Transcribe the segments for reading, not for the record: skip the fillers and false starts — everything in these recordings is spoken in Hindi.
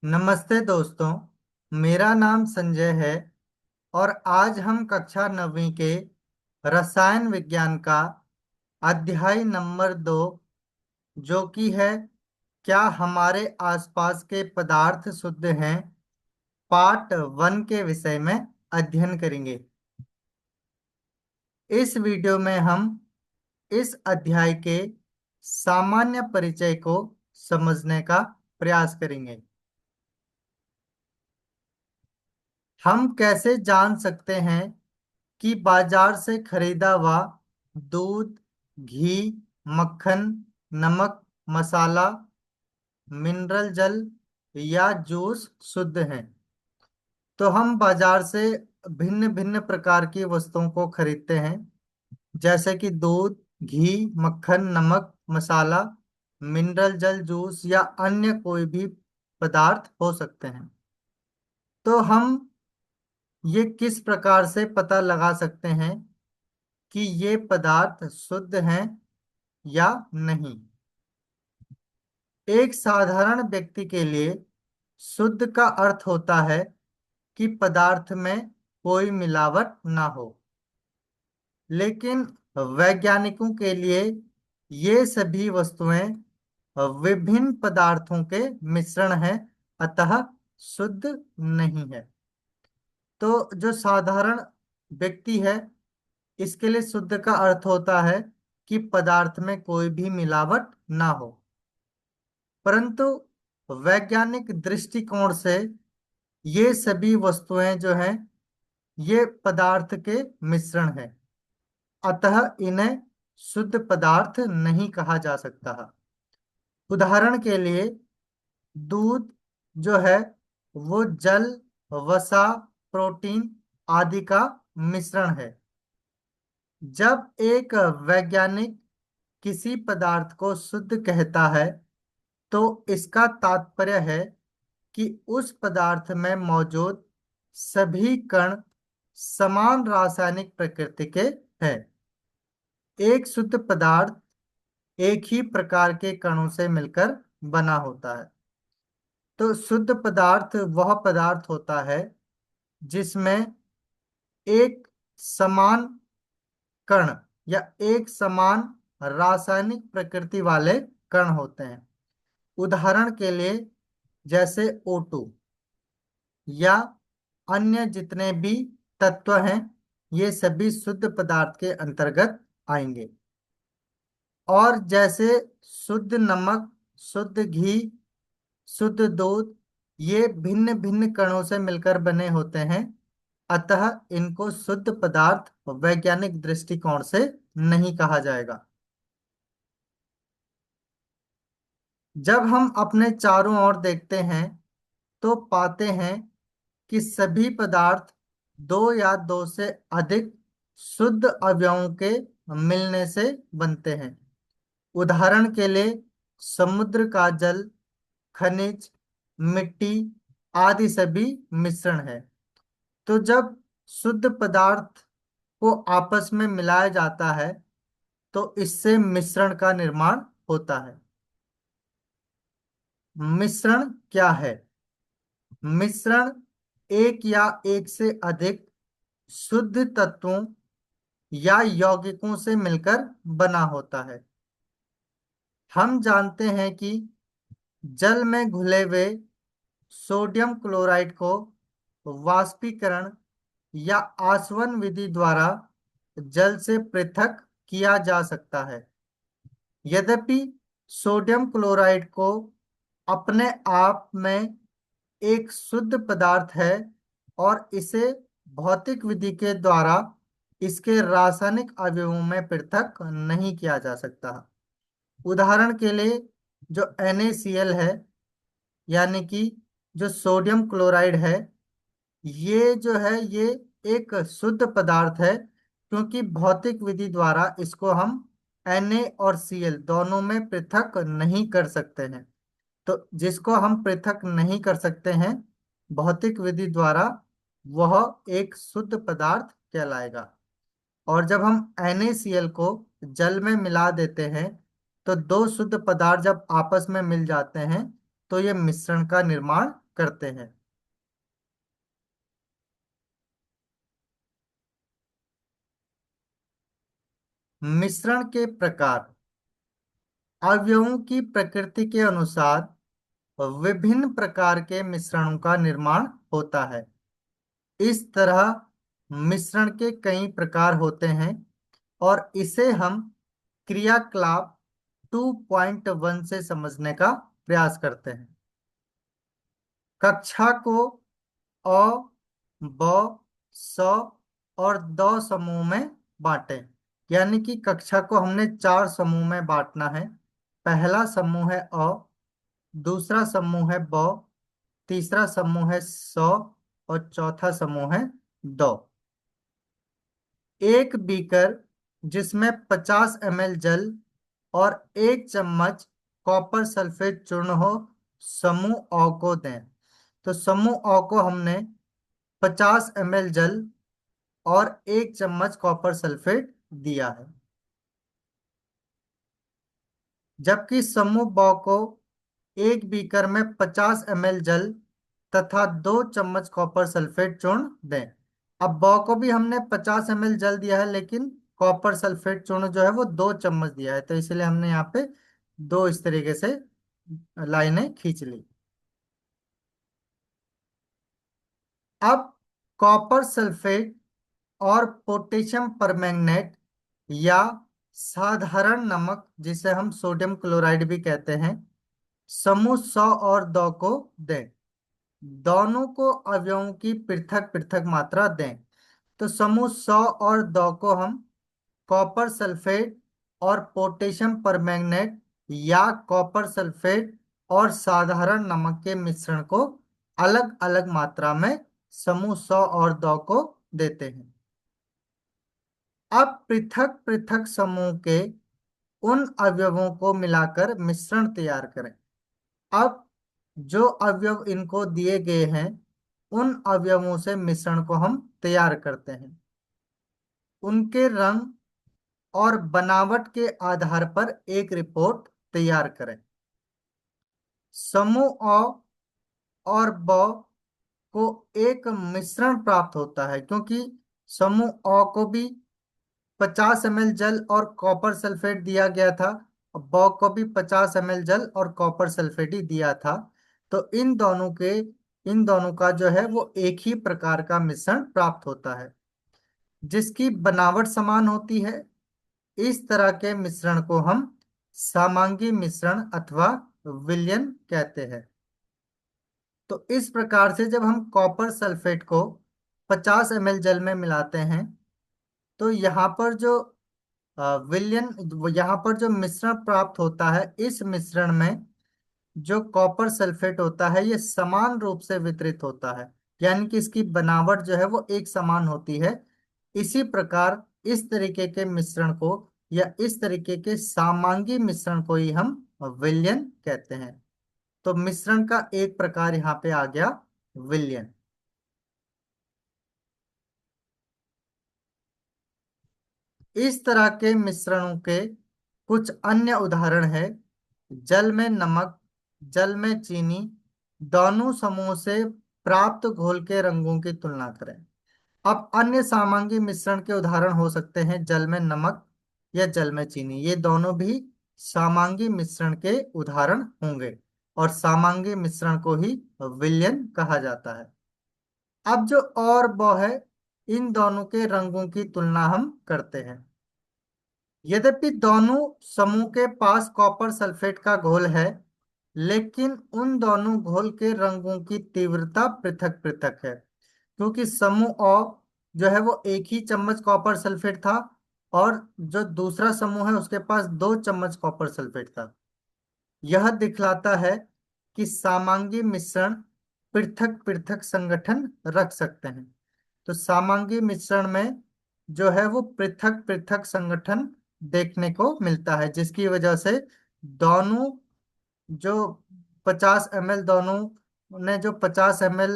नमस्ते दोस्तों। मेरा नाम संजय है और आज हम कक्षा 9वीं के रसायन विज्ञान का अध्याय नंबर 2, जो कि है क्या हमारे आसपास के पदार्थ शुद्ध हैं, पार्ट 1 के विषय में अध्ययन करेंगे। इस वीडियो में हम इस अध्याय के सामान्य परिचय को समझने का प्रयास करेंगे। हम कैसे जान सकते हैं कि बाजार से खरीदा हुआ दूध, घी, मक्खन, नमक, मसाला, मिनरल जल या जूस शुद्ध है? तो हम बाजार से भिन्न भिन्न प्रकार की वस्तुओं को खरीदते हैं, जैसे कि दूध, घी, मक्खन, नमक, मसाला, मिनरल जल, जूस या अन्य कोई भी पदार्थ हो सकते हैं। तो हम ये किस प्रकार से पता लगा सकते हैं कि ये पदार्थ शुद्ध हैं या नहीं? एक साधारण व्यक्ति के लिए शुद्ध का अर्थ होता है कि पदार्थ में कोई मिलावट ना हो। लेकिन वैज्ञानिकों के लिए ये सभी वस्तुएं विभिन्न पदार्थों के मिश्रण हैं, अतः शुद्ध नहीं है। तो जो साधारण व्यक्ति है, इसके लिए शुद्ध का अर्थ होता है कि पदार्थ में कोई भी मिलावट ना हो। परंतु वैज्ञानिक दृष्टिकोण से ये सभी वस्तुएं जो हैं, ये पदार्थ के मिश्रण हैं, अतः इन्हें शुद्ध पदार्थ नहीं कहा जा सकता। उदाहरण के लिए दूध जो है वो जल, वसा, प्रोटीन आदि का मिश्रण है। जब एक वैज्ञानिक किसी पदार्थ को शुद्ध कहता है, तो इसका तात्पर्य है कि उस पदार्थ में मौजूद सभी कण समान रासायनिक प्रकृति के हैं। एक शुद्ध पदार्थ एक ही प्रकार के कणों से मिलकर बना होता है। तो शुद्ध पदार्थ वह पदार्थ होता है जिसमें एक समान कण या एक समान रासायनिक प्रकृति वाले कण होते हैं। उदाहरण के लिए जैसे O2 या अन्य जितने भी तत्व हैं, ये सभी शुद्ध पदार्थ के अंतर्गत आएंगे। और जैसे शुद्ध नमक, शुद्ध घी, शुद्ध दूध, ये भिन्न भिन्न कणों से मिलकर बने होते हैं, अतः इनको शुद्ध पदार्थ वैज्ञानिक दृष्टिकोण से नहीं कहा जाएगा। जब हम अपने चारों ओर देखते हैं तो पाते हैं कि सभी पदार्थ दो या दो से अधिक शुद्ध अवयवों के मिलने से बनते हैं। उदाहरण के लिए समुद्र का जल, खनिज, मिट्टी आदि सभी मिश्रण है। तो जब शुद्ध पदार्थ को आपस में मिलाया जाता है, तो इससे मिश्रण का निर्माण होता है। मिश्रण क्या है? मिश्रण एक या एक से अधिक शुद्ध तत्वों या यौगिकों से मिलकर बना होता है। हम जानते हैं कि जल में घुले हुए सोडियम क्लोराइड को वाष्पीकरण या आसवन विधि द्वारा जल से पृथक किया जा सकता है। यद्यपि सोडियम क्लोराइड को अपने आप में एक शुद्ध पदार्थ है और इसे भौतिक विधि के द्वारा इसके रासायनिक अवयवों में पृथक नहीं किया जा सकता। उदाहरण के लिए जो NaCl है, यानी कि जो सोडियम क्लोराइड है, ये जो है ये एक शुद्ध पदार्थ है, क्योंकि भौतिक विधि द्वारा इसको हम Na और Cl दोनों में पृथक नहीं कर सकते हैं। तो जिसको हम पृथक नहीं कर सकते हैं भौतिक विधि द्वारा, वह एक शुद्ध पदार्थ कहलाएगा। और जब हम NaCl को जल में मिला देते हैं, तो दो शुद्ध पदार्थ जब आपस में मिल जाते हैं, तो ये मिश्रण का निर्माण करते हैं। मिश्रण के प्रकार। अवयवों की प्रकृति के अनुसार विभिन्न प्रकार के मिश्रणों का निर्माण होता है। इस तरह मिश्रण के कई प्रकार होते हैं और इसे हम क्रियाकलाप 2.1 से समझने का प्रयास करते हैं। कक्षा को अ, ब, स और द समूह में बांटें। यानी कि कक्षा को हमने चार समूह में बांटना है। पहला समूह है अ, दूसरा समूह है ब, तीसरा समूह है स और चौथा समूह है द। एक बीकर जिसमें 50 ml जल और 1 चम्मच कॉपर सल्फेट चूर्ण हो, समूह अ को दें। तो समूह अ को हमने 50 ml जल और 1 चम्मच कॉपर सल्फेट दिया है। जबकि समूह ब को एक बीकर में 50 ml जल तथा 2 चम्मच कॉपर सल्फेट चूर्ण दें। अब ब को भी हमने 50 ml जल दिया है, लेकिन कॉपर सल्फेट चूर्ण जो है वो 2 चम्मच दिया है, तो इसलिए हमने यहाँ पे दो इस तरीके से लाइनें खींच ली। अब कॉपर सल्फेट और पोटेशियम परमैंगनेट या साधारण नमक, जिसे हम सोडियम क्लोराइड भी कहते हैं, समूह 100 और 2 को दें। दोनों को अवयवों की पृथक पृथक मात्रा दें। तो समूह 100 और 2 को हम कॉपर सल्फेट और पोटेशियम परमैंगनेट या कॉपर सल्फेट और साधारण नमक के मिश्रण को अलग अलग मात्रा में समूह 100 और 2 को देते हैं। अब पृथक पृथक समूह के उन अवयवों को मिलाकर मिश्रण तैयार करें। अब जो अवयव इनको दिए गए हैं, उन अवयवों से मिश्रण को हम तैयार करते हैं। उनके रंग और बनावट के आधार पर एक रिपोर्ट तैयार करें। समूह अ और ब को एक मिश्रण प्राप्त होता है, क्योंकि समूह अ को भी 50 ml जल और कॉपर सल्फेट दिया गया था, और ब को भी 50 ml जल और कॉपर सल्फेट ही दिया था। तो इन दोनों का जो है वो एक ही प्रकार का मिश्रण प्राप्त होता है, जिसकी बनावट समान होती है। इस तरह के मिश्रण को हम समांगी मिश्रण अथवा विलयन कहते हैं। तो इस प्रकार से जब हम कॉपर सल्फेट को 50 ml जल में मिलाते हैं, तो यहाँ पर जो विलयन यहाँ पर जो मिश्रण प्राप्त होता है, इस मिश्रण में जो कॉपर सल्फेट होता है ये समान रूप से वितरित होता है, यानी कि इसकी बनावट जो है वो एक समान होती है। इसी प्रकार इस तरीके के मिश्रण को या इस तरीके के समांगी मिश्रण को ही हम विलयन कहते हैं। तो मिश्रण का एक प्रकार यहाँ पे आ गया, विलयन। इस तरह के मिश्रणों के कुछ अन्य उदाहरण है। जल में नमक, जल में चीनी, दोनों समूह से प्राप्त घोल के रंगों की तुलना करें। अब अन्य समांगी मिश्रण के उदाहरण हो सकते हैं जल में नमक या जल में चीनी, ये दोनों भी समांगी मिश्रण के उदाहरण होंगे और समांगी मिश्रण को ही विलयन कहा जाता है। अब जो और ब है, इन दोनों के रंगों की तुलना हम करते हैं। यद्यपि दोनों समूह के पास कॉपर सल्फेट का घोल है, लेकिन उन दोनों घोल के रंगों की तीव्रता पृथक पृथक है, क्योंकि समूह अ जो है वो 1 ही चम्मच कॉपर सल्फेट था और जो दूसरा समूह है उसके पास 2 चम्मच कॉपर सल्फेट था। यह दिखलाता है कि समांगी मिश्रण पृथक पृथक संगठन रख सकते हैं। तो समांगी मिश्रण में जो है वो पृथक पृथक संगठन देखने को मिलता है, जिसकी वजह से दोनों जो 50 ml ने जो 50 ml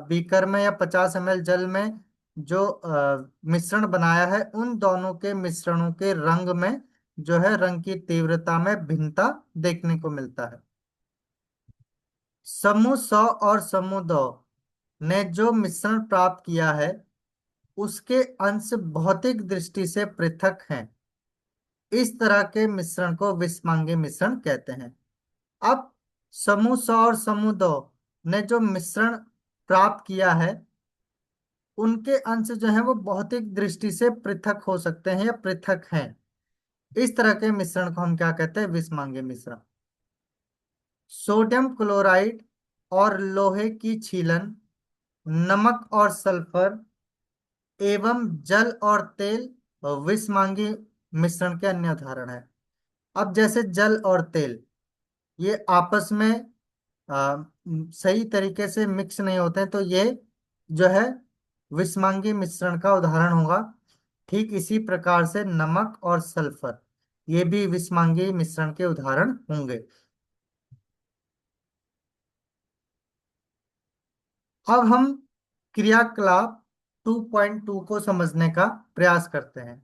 बीकर में या 50 ml जल में जो मिश्रण बनाया है, उन दोनों के मिश्रणों के रंग में जो है रंग की तीव्रता में भिन्नता देखने को मिलता है। समूह 100 और समूह 2 ने जो मिश्रण प्राप्त किया है उसके अंश भौतिक दृष्टि से पृथक हैं। इस तरह के मिश्रण को विषमांगी मिश्रण कहते हैं। अब समूह 100 और समूह 2 ने जो मिश्रण प्राप्त किया है उनके अंश जो है वो भौतिक दृष्टि से पृथक हो सकते हैं या पृथक हैं। इस तरह के मिश्रण को हम क्या कहते हैं? विषमांगी मिश्रण। सोडियम क्लोराइड और लोहे की छीलन, नमक और सल्फर एवं जल और तेल विषमांगी मिश्रण के अन्य उदाहरण है। अब जैसे जल और तेल ये आपस में सही तरीके से मिक्स नहीं होते हैं, तो ये जो है विषमांगी मिश्रण का उदाहरण होगा। ठीक इसी प्रकार से नमक और सल्फर ये भी विषमांगी मिश्रण के उदाहरण होंगे। अब हम क्रियाकलाप 2.2 को समझने का प्रयास करते हैं।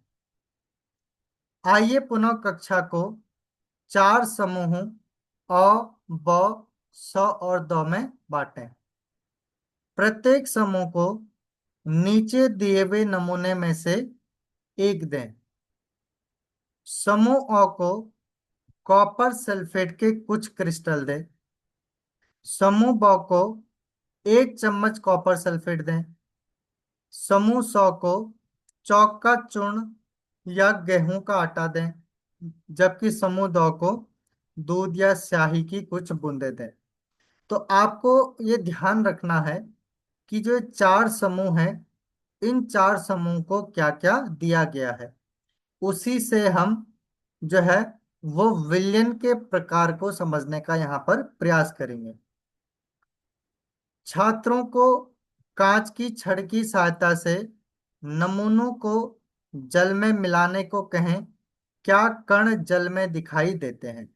आइए पुनः कक्षा को 4 समूहों अ, ब, स और द में बांटें। प्रत्येक समूह को नीचे दिए हुए नमूने में से एक दें। समूह अ को कॉपर सल्फेट के कुछ क्रिस्टल दें। समूह ब को 1 चम्मच कॉपर सल्फेट दें। समूह 100 को चौक का चूर्ण या गेहूं का आटा दें, जबकि समूह 2 को दूध या स्याही की कुछ बूंदें दें। तो आपको ये ध्यान रखना है कि जो ये 4 समूह हैं इन 4 समूह को क्या क्या दिया गया है, उसी से हम जो है वो विलयन के प्रकार को समझने का यहाँ पर प्रयास करेंगे। छात्रों को कांच की छड़ की सहायता से नमूनों को जल में मिलाने को कहें। क्या कण जल में दिखाई देते हैं?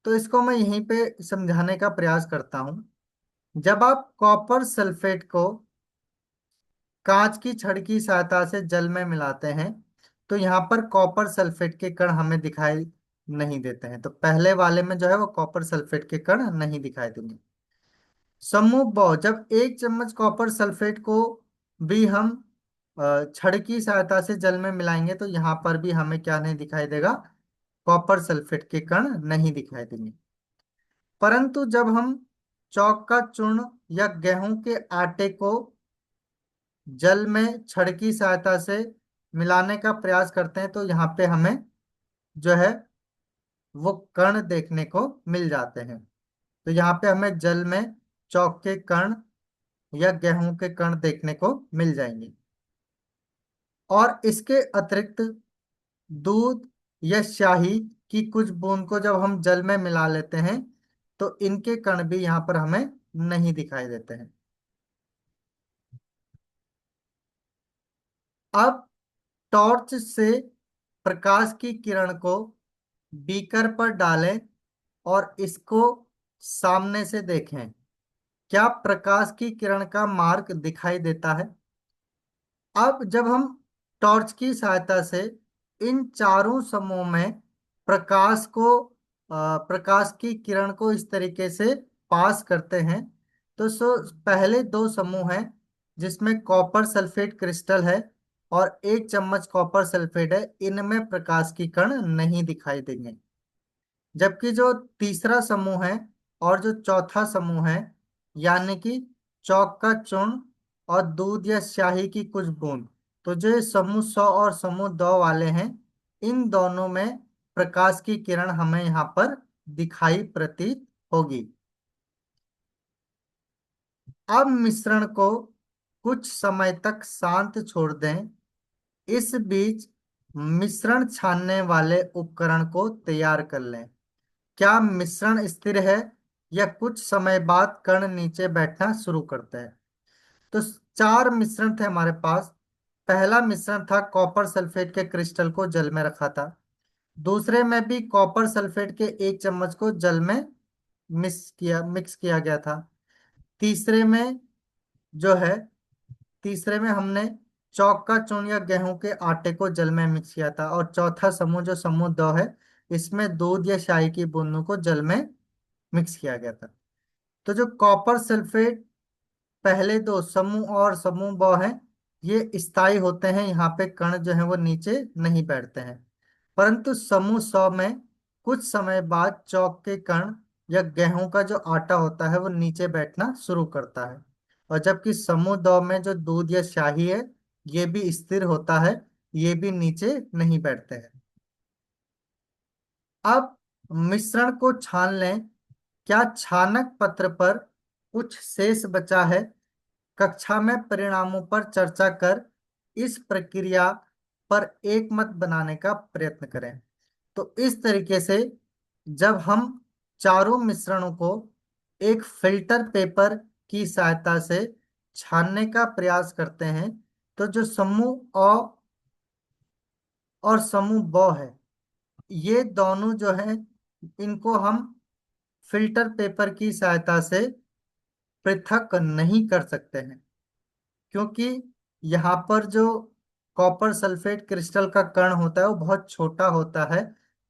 तो इसको मैं यहीं पे समझाने का प्रयास करता हूं। जब आप कॉपर सल्फेट को कांच की छड़ की सहायता से जल में मिलाते हैं तो यहाँ पर कॉपर सल्फेट के कण हमें दिखाई नहीं देते हैं। तो पहले वाले में जो है वो कॉपर सल्फेट के कण नहीं दिखाई देंगे। समूह ब जब 1 चम्मच कॉपर सल्फेट को भी हम छड़ की सहायता से जल में मिलाएंगे तो यहाँ पर भी हमें क्या नहीं दिखाई देगा? कॉपर सल्फेट के कण नहीं दिखाई देंगे। परंतु जब हम चौक का चूर्ण या गेहूं के आटे को जल में छड़ की सहायता से मिलाने का प्रयास करते हैं तो यहाँ पे हमें जो है वो कण देखने को मिल जाते हैं। तो यहाँ पे हमें जल में चौक के कण या गेहूं के कण देखने को मिल जाएंगे। और इसके अतिरिक्त दूध या स्याही की कुछ बूंद को जब हम जल में मिला लेते हैं तो इनके कण भी यहाँ पर हमें नहीं दिखाई देते हैं। अब टॉर्च से प्रकाश की किरण को बीकर पर डालें और इसको सामने से देखें। क्या प्रकाश की किरण का मार्ग दिखाई देता है? अब जब हम टॉर्च की सहायता से इन चारों समूह में प्रकाश को प्रकाश की किरण को इस तरीके से पास करते हैं तो पहले 2 समूह हैं जिसमें कॉपर सल्फेट क्रिस्टल है और 1 चम्मच कॉपर सल्फेट है, इनमें प्रकाश की कण नहीं दिखाई देंगे। जबकि जो तीसरा समूह है और जो चौथा समूह है यानी कि चौक का चूर्ण और दूध या स्याही की कुछ बूंद, तो जो ये समूह 100 और समूह 2 वाले हैं इन दोनों में प्रकाश की किरण हमें यहाँ पर दिखाई प्रतीत होगी। अब मिश्रण को कुछ समय तक शांत छोड़ दें। इस बीच मिश्रण छानने वाले उपकरण को तैयार कर लें। क्या मिश्रण स्थिर है या कुछ समय बाद कण नीचे बैठना शुरू करते हैं? तो 4 मिश्रण थे हमारे पास। पहला मिश्रण था कॉपर सल्फेट के क्रिस्टल को जल में रखा था। दूसरे में भी कॉपर सल्फेट के 1 चम्मच को जल में मिक्स किया गया था। तीसरे में जो है तीसरे में हमने चौक का चूर्ण या गेहूं के आटे को जल में मिक्स किया था। और चौथा समूह जो समूह 2 है इसमें दूध या शाही की बूंदों को जल में मिक्स किया गया था। तो जो कॉपर सल्फेट पहले दो समूह और समूह ब हैं, ये स्थायी होते हैं, यहाँ पे कण जो है वो नीचे नहीं बैठते हैं। परंतु समूह सौ में कुछ समय बाद चौक के कण या गेहूं का जो आटा होता है वो नीचे बैठना शुरू करता है। और जबकि समूह दो में जो दूध या शाही है, ये भी स्थिर होता है, ये भी नीचे नहीं बैठते हैं। अब मिश्रण को छान लें। क्या छानक पत्र पर कुछ शेष बचा है? कक्षा में परिणामों पर चर्चा कर इस प्रक्रिया पर एक मत बनाने का प्रयत्न करें। तो इस तरीके से जब हम चारों मिश्रणों को एक फिल्टर पेपर की सहायता से छानने का प्रयास करते हैं, तो जो समूह अ और समूह ब है, ये दोनों जो है, इनको हम फिल्टर पेपर की सहायता से पृथक नहीं कर सकते हैं, क्योंकि यहाँ पर जो कॉपर सल्फेट क्रिस्टल का कण होता है वो बहुत छोटा होता है।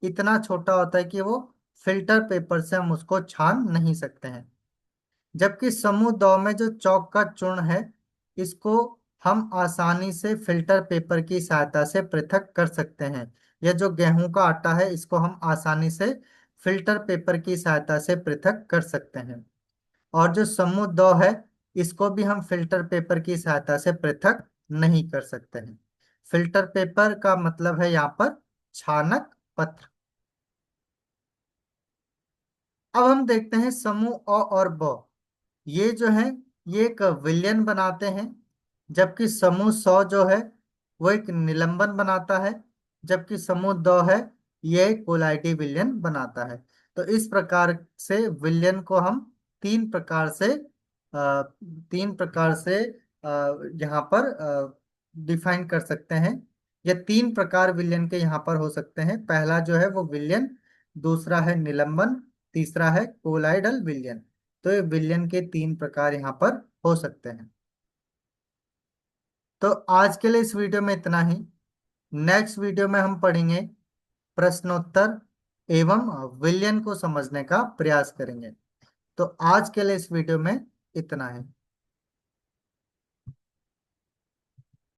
इतना छोटा होता है कि वो फिल्टर पेपर से हम उसको छान नहीं सकते हैं। जबकि समूह दो में जो चौक का चूर्ण है, इसको हम आसानी से फिल्टर पेपर की सहायता से पृथक कर सकते हैं। या जो गेहूं का आटा है, इसको हम आसानी से फिल्टर पेपर की सहायता से पृथक कर सकते हैं। और जो समूह दो है, इसको भी हम फिल्टर पेपर की सहायता से पृथक नहीं कर सकते हैं। फिल्टर पेपर का मतलब है यहाँ पर छानक पत्र। अब हम देखते हैं समूह अ और ब। ये जो है, ये एक विलयन बनाते हैं, जबकि समूह सौ जो है वो एक निलंबन बनाता है, जबकि समूह दो है ये एक कोलाइटी विलयन बनाता है। तो इस प्रकार से विलयन को हम तीन प्रकार से तीन प्रकार से यहाँ पर डिफाइन कर सकते हैं। ये तीन प्रकार विलयन के यहाँ पर हो सकते हैं। पहला जो है वो विलयन, दूसरा है निलंबन, तीसरा है कोलाइडल विलयन। तो ये विलयन के तीन प्रकार यहाँ पर हो सकते हैं। तो आज के लिए इस वीडियो में इतना ही। नेक्स्ट वीडियो में हम पढ़ेंगे प्रश्नोत्तर एवं विलयन को समझने का प्रयास करेंगे। तो आज के लिए इस वीडियो में इतना है।